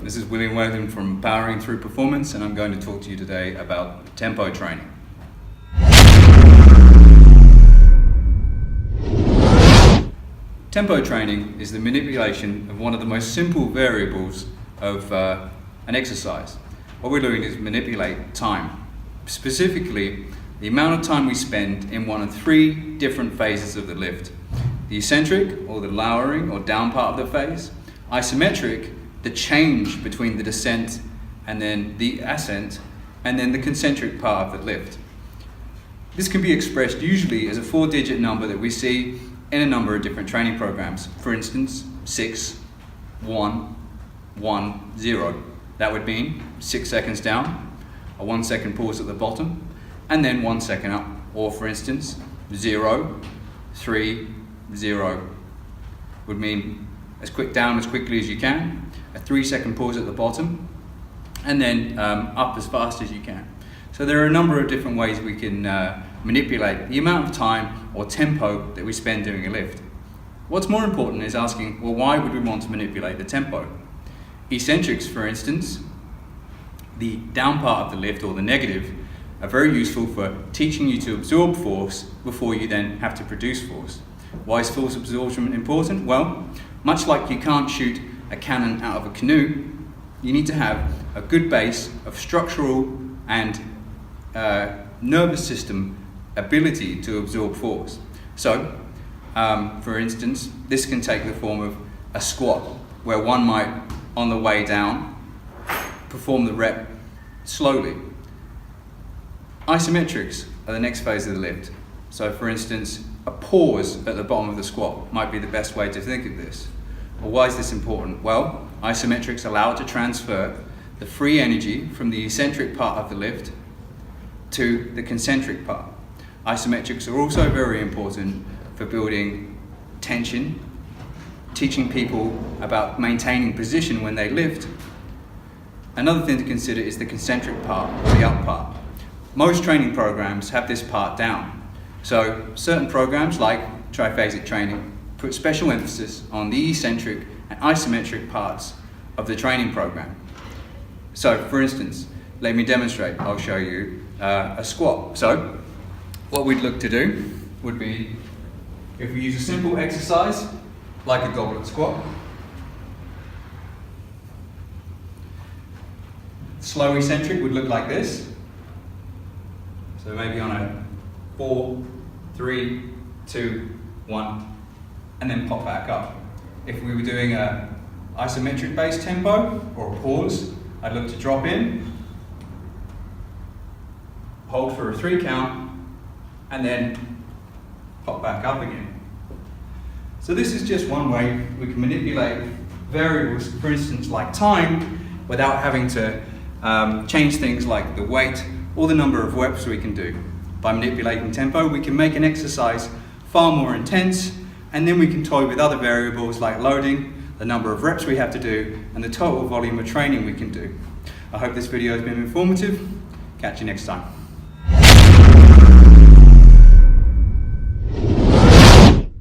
this is William Wayland from Powering Through Performance, and I'm going to talk to you today about tempo training. Tempo training is the manipulation of one of the most simple variables of an exercise. What we're doing is manipulate time, specifically the amount of time we spend in one of three different phases of the lift: the eccentric, or the lowering or down part of the phase; isometric, the change between the descent and then the ascent; and then the concentric part of the lift. This can be expressed usually as a 4-digit number that we see in a number of different training programs. For instance, 6, 1, 1, 0. That would mean 6 seconds down, a 1 second pause at the bottom, and then 1 second up. Or for instance, 0, 3, 0 would mean down as quickly as you can, a 3 second pause at the bottom, and then up as fast as you can. So there are a number of different ways we can manipulate the amount of time or tempo that we spend doing a lift. What's more important is asking, well, why would we want to manipulate the tempo? Eccentrics, for instance, the down part of the lift, or the negative, are very useful for teaching you to absorb force before you then have to produce force. Why is force absorption important? Well, much like you can't shoot a cannon out of a canoe, you need to have a good base of structural and nervous system ability to absorb force. So, for instance, this can take the form of a squat, where one might, on the way down, perform the rep slowly. Isometrics are the next phase of the lift. So for instance, a pause at the bottom of the squat might be the best way to think of this. Well, why is this important? Well, isometrics allow it to transfer the free energy from the eccentric part of the lift to the concentric part. Isometrics are also very important for building tension, teaching people about maintaining position when they lift. Another thing to consider is the concentric part, or the up part. Most training programs have this part down. So certain programs, like triphasic training, put special emphasis on the eccentric and isometric parts of the training program. So for instance, let me demonstrate. I'll show you a squat. So what we'd look to do would be, if we use a simple exercise like a goblet squat, slow eccentric would look like this. So maybe on a 4, 3, 2, 1, and then pop back up. If we were doing a isometric based tempo or a pause, I'd look to drop in, hold for a 3 count, and then pop back up again. So this is just one way we can manipulate variables, for instance like time, without having to change things like the weight or the number of reps we can do. By manipulating tempo, we can make an exercise far more intense, and then we can toy with other variables like loading, the number of reps we have to do, and the total volume of training we can do. I hope this video has been informative. Catch you next time.